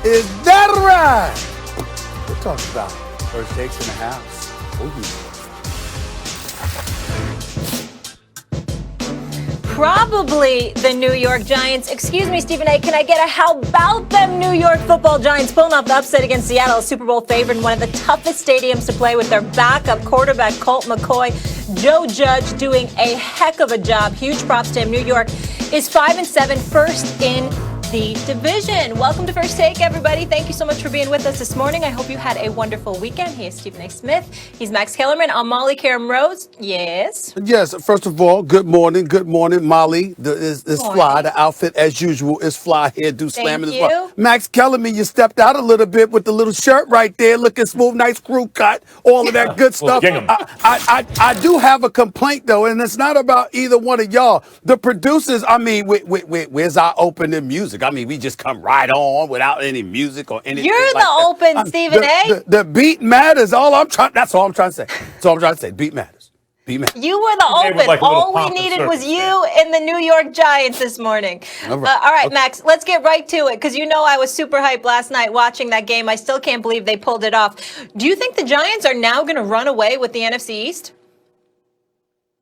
Is that right? We're talking about first takes in the house. Oh, yeah. Probably the New York Giants. Excuse me, Stephen A. Can I get a how about them New York football Giants pulling off the upset against Seattle, Super Bowl favorite in one of the toughest stadiums to play with their backup quarterback, Colt McCoy. Joe Judge doing a heck of a job. Huge props to him. New York is 5-7, first in the division. Welcome to First Take, everybody. Thank you so much for being with us this morning. I hope you had a wonderful weekend. He is Stephen A. Smith. He's Max Kellerman. I'm Molly Karam Rose. Yes. Yes, first of all, good morning. Good morning, Molly. Is fly. The outfit, as usual, is fly. Here, do slamming as well. Max Kellerman, you stepped out a little bit with the little shirt right there, looking smooth, nice crew cut, all of that good stuff. I do have a complaint, though, and it's not about either one of y'all. The producers, I mean, where's our opening music? I mean, we just come right on without any music or anything. You're like the open, Stephen A. The beat matters. That's all I'm trying to say. That's all I'm trying to say. Beat matters. Beat matters. You were the open. Like all we needed was you and the New York Giants this morning. All right, okay. Max, let's get right to it, because you know I was super hyped last night watching that game. I still can't believe they pulled it off. Do you think the Giants are now going to run away with the NFC East?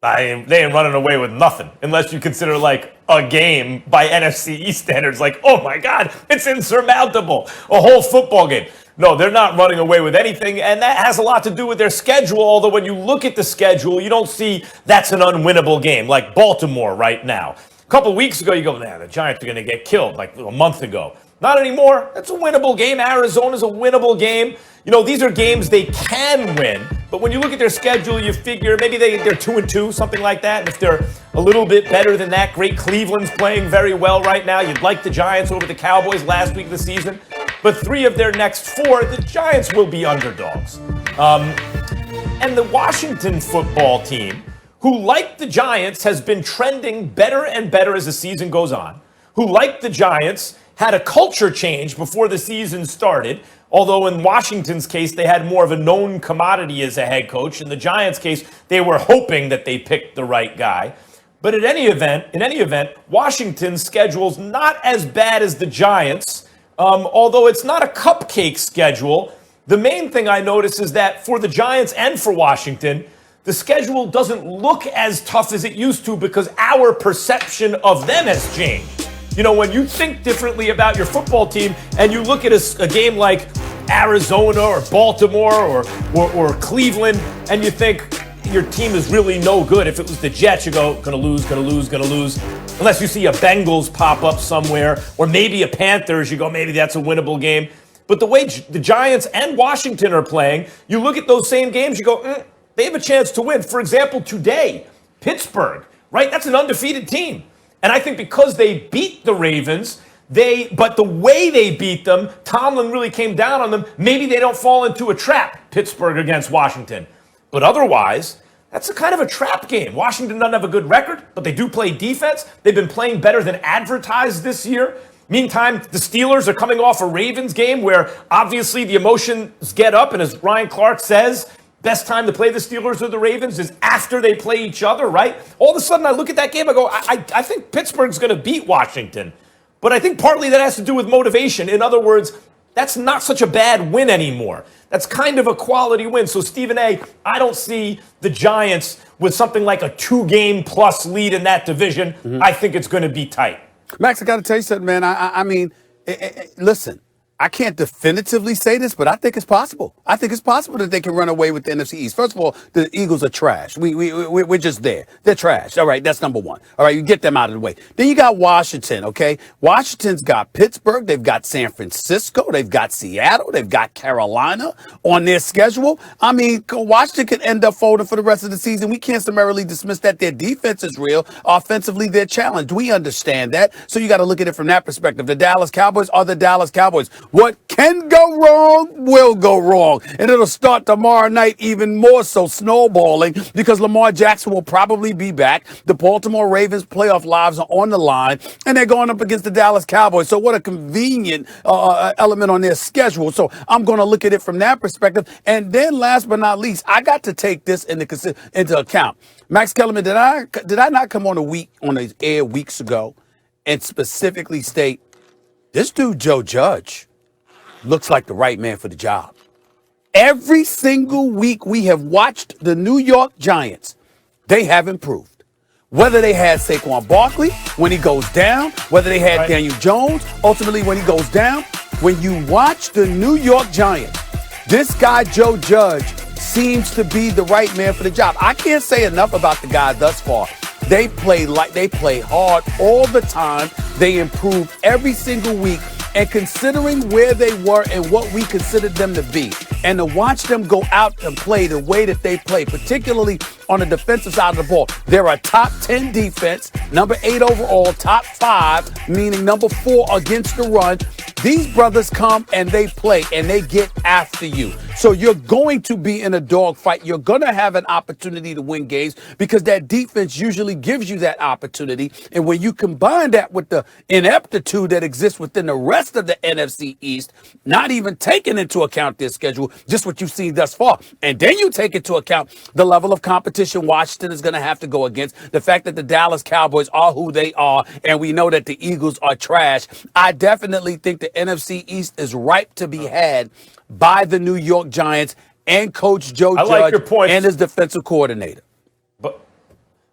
They ain't running away with nothing, unless you consider like a game by NFC East standards. Like, oh my God, it's insurmountable. A whole football game. No, they're not running away with anything, and that has a lot to do with their schedule. Although when you look at the schedule, you don't see that's an unwinnable game, like Baltimore right now. A couple weeks ago, you go, nah, the Giants are going to get killed, like a month ago. Not anymore. It's a winnable game. Arizona's a winnable game. You know, these are games they can win. But when you look at their schedule, you figure maybe they're 2-2, something like that. And if they're a little bit better than that, great. Cleveland's playing very well right now. You'd like the Giants over the Cowboys last week of the season. But 3 of their next 4, the Giants will be underdogs. And the Washington football team, who, like the Giants, has been trending better and better as the season goes on, who, like the Giants, had a culture change before the season started, although in Washington's case, they had more of a known commodity as a head coach. In the Giants' case, they were hoping that they picked the right guy. But in any event, Washington's schedule's not as bad as the Giants, although it's not a cupcake schedule. The main thing I notice is that for the Giants and for Washington, the schedule doesn't look as tough as it used to because our perception of them has changed. You know, when you think differently about your football team and you look at a game like Arizona or Baltimore or Cleveland and you think your team is really no good. If it was the Jets, you go, gonna lose. Unless you see a Bengals pop up somewhere or maybe a Panthers, you go, maybe that's a winnable game. But the way the Giants and Washington are playing, you look at those same games, you go, they have a chance to win. For example, today, Pittsburgh, right? That's an undefeated team. And I think because they beat the Ravens, but the way they beat them, Tomlin really came down on them. Maybe they don't fall into a trap, Pittsburgh against Washington. But otherwise, that's a kind of a trap game. Washington doesn't have a good record, but they do play defense. They've been playing better than advertised this year. Meantime, the Steelers are coming off a Ravens game where obviously the emotions get up. And as Ryan Clark says, best time to play the Steelers or the Ravens is after they play each other, right? All of a sudden, I look at that game, I go, I think Pittsburgh's going to beat Washington. But I think partly that has to do with motivation. In other words, that's not such a bad win anymore. That's kind of a quality win. So, Stephen A., I don't see the Giants with something like a 2-game plus lead in that division. Mm-hmm. I think it's going to be tight. Max, I got to tell you something, man. I mean, listen. I can't definitively say this, but I think it's possible. I think it's possible that they can run away with the NFC East. First of all, the Eagles are trash. We're just there. They're trash. All right, that's number one. All right, you get them out of the way. Then you got Washington, okay? Washington's got Pittsburgh. They've got San Francisco. They've got Seattle. They've got Carolina on their schedule. I mean, Washington could end up folding for the rest of the season. We can't summarily dismiss that their defense is real. Offensively, they're challenged. We understand that. So you got to look at it from that perspective. The Dallas Cowboys are the Dallas Cowboys. What can go wrong will go wrong. And it'll start tomorrow night even more so snowballing because Lamar Jackson will probably be back. The Baltimore Ravens playoff lives are on the line and they're going up against the Dallas Cowboys. So what a convenient element on their schedule. So I'm going to look at it from that perspective. And then last but not least, I got to take this into account. Max Kellerman, did I not come on the air weeks ago and specifically state this dude, Joe Judge, looks like the right man for the job. Every single week we have watched the New York Giants, they have improved. Whether they had Saquon Barkley when he goes down, whether they had Daniel Jones, ultimately when he goes down, when you watch the New York Giants, this guy, Joe Judge, seems to be the right man for the job. I can't say enough about the guy thus far. They play hard all the time. They improve every single week. And considering where they were and what we considered them to be, and to watch them go out and play the way that they play, particularly on the defensive side of the ball, they're a top 10 defense, number 8 overall, top 5, meaning number 4 against the run. These brothers come and they play and they get after you. So you're going to be in a dogfight. You're going to have an opportunity to win games because that defense usually gives you that opportunity. And when you combine that with the ineptitude that exists within the rest of the NFC East, not even taking into account their schedule, just what you've seen thus far, and then you take into account the level of competition Washington is going to have to go against, the fact that the Dallas Cowboys are who they are, and we know that the Eagles are trash, I definitely think the NFC East is ripe to be had by the New York Giants and Coach Joe Judge and his defensive coordinator. But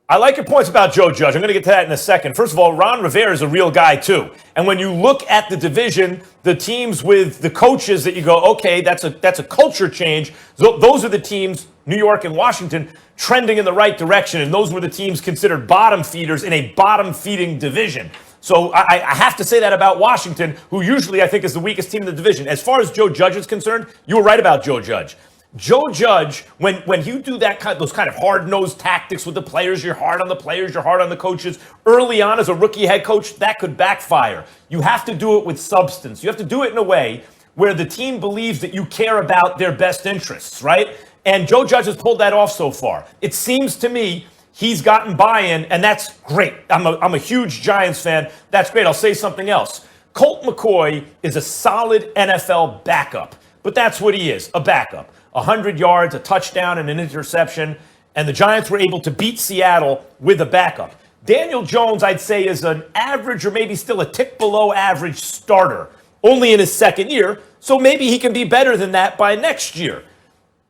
I like your points about Joe Judge. I'm going to get to that in a second. First of all, Ron Rivera is a real guy, too. And when you look at the division, the teams with the coaches that you go, okay, that's a culture change. Those are the teams, New York and Washington, trending in the right direction. And those were the teams considered bottom feeders in a bottom-feeding division. So I have to say that about Washington, who usually I think is the weakest team in the division. As far as Joe Judge is concerned, you were right about Joe Judge. Joe Judge, when you do those kind of hard-nosed tactics with the players, you're hard on the players, you're hard on the coaches, early on as a rookie head coach, that could backfire. You have to do it with substance. You have to do it in a way where the team believes that you care about their best interests, right? And Joe Judge has pulled that off so far. It seems to me he's gotten buy-in, and that's great. I'm a huge Giants fan. That's great. I'll say something else. Colt McCoy is a solid NFL backup, but that's what he is, a backup. 100 yards, a touchdown, and an interception, and the Giants were able to beat Seattle with a backup. Daniel Jones, I'd say, is an average or maybe still a tick below average starter, only in his second year, so maybe he can be better than that by next year.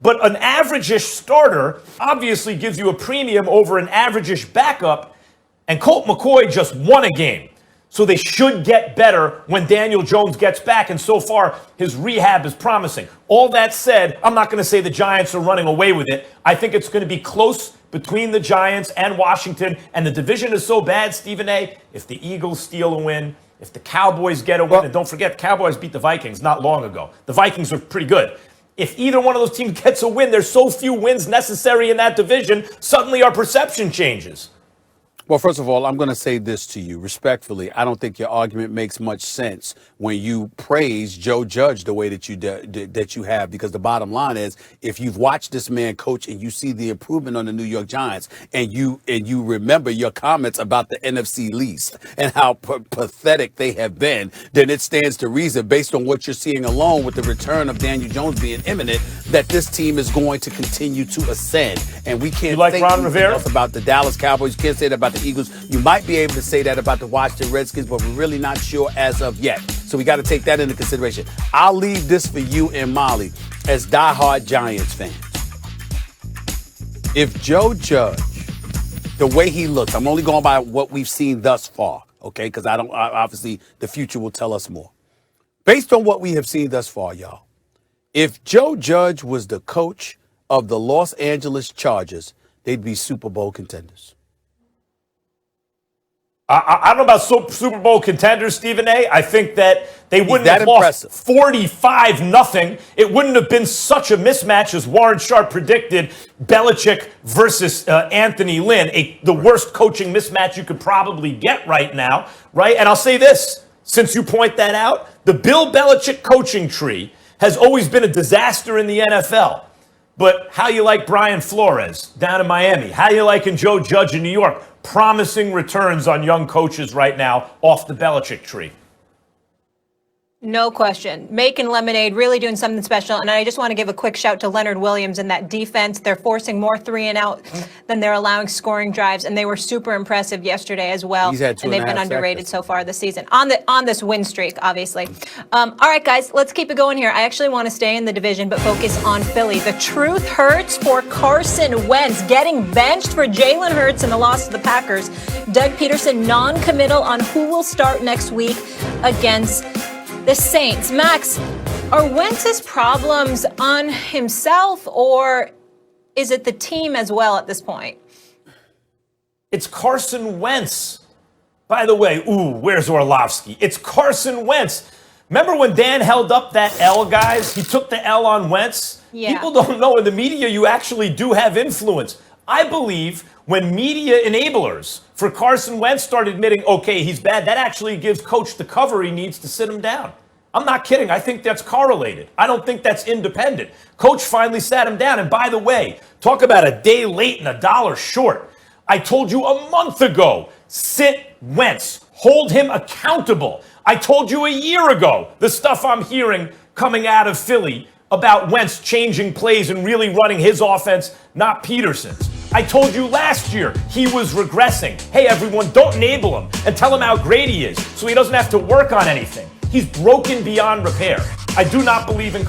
But an average-ish starter obviously gives you a premium over an average-ish backup, and Colt McCoy just won a game. So they should get better when Daniel Jones gets back, and so far his rehab is promising. All that said, I'm not going to say the Giants are running away with it. I think it's going to be close between the Giants and Washington, and the division is so bad, Stephen A., if the Eagles steal a win, if the Cowboys get a win, and don't forget, the Cowboys beat the Vikings not long ago. The Vikings are pretty good. If either one of those teams gets a win, there's so few wins necessary in that division, suddenly our perception changes. Well, first of all, I'm going to say this to you respectfully. I don't think your argument makes much sense when you praise Joe Judge the way that you have, because the bottom line is, if you've watched this man coach and you see the improvement on the New York Giants, and you remember your comments about the NFC least and how pathetic they have been, then it stands to reason, based on what you're seeing alone with the return of Daniel Jones being imminent, that this team is going to continue to ascend. And we can't say anything else about the Dallas Cowboys. You can't say that about the Eagles. You might be able to say that about the Washington Redskins, but we're really not sure as of yet. So we got to take that into consideration. I'll leave this for you and Molly as diehard Giants fans. If Joe Judge, the way he looks, I'm only going by what we've seen thus far, okay? Because obviously the future will tell us more. Based on what we have seen thus far, y'all, if Joe Judge was the coach of the Los Angeles Chargers, they'd be Super Bowl contenders. I don't know about Super Bowl contenders, Stephen A. I think that they wouldn't have lost 45-0. It wouldn't have been such a mismatch as Warren Sharp predicted, Belichick versus Anthony Lynn, the worst coaching mismatch you could probably get right now, right? And I'll say this, since you point that out, the Bill Belichick coaching tree has always been a disaster in the NFL. But how you like Brian Flores down in Miami? How you liking Joe Judge in New York? Promising returns on young coaches right now off the Belichick tree. No question. Making lemonade, really doing something special. And I just want to give a quick shout to Leonard Williams and that defense. They're forcing more 3-and-out than they're allowing scoring drives, and they were super impressive yesterday as well. He's had 2.5 and they've been sacks. underrated so far this season on this win streak, obviously. All right, guys, let's keep it going here. I actually want to stay in the division, but focus on Philly. The truth hurts for Carson Wentz, getting benched for Jalen Hurts in the loss to the Packers. Doug Peterson non-committal on who will start next week against the Saints. Max, are Wentz's problems on himself, or is it the team as well at this point? It's Carson Wentz. By the way, where's Orlovsky? It's Carson Wentz. Remember when Dan held up that L, guys? He took the L on Wentz. Yeah. People don't know in the media you actually do have influence. I believe when media enablers for Carson Wentz start admitting, okay, he's bad, that actually gives coach the cover he needs to sit him down. I'm not kidding. I think that's correlated. I don't think that's independent. Coach finally sat him down. And by the way, talk about a day late and $1 short. I told you a month ago, sit Wentz, hold him accountable. I told you a year ago the stuff I'm hearing coming out of Philly about Wentz changing plays and really running his offense, not Peterson's. I told you last year he was regressing. Hey, everyone, don't enable him and tell him how great he is so he doesn't have to work on anything. He's broken beyond repair. I do not believe in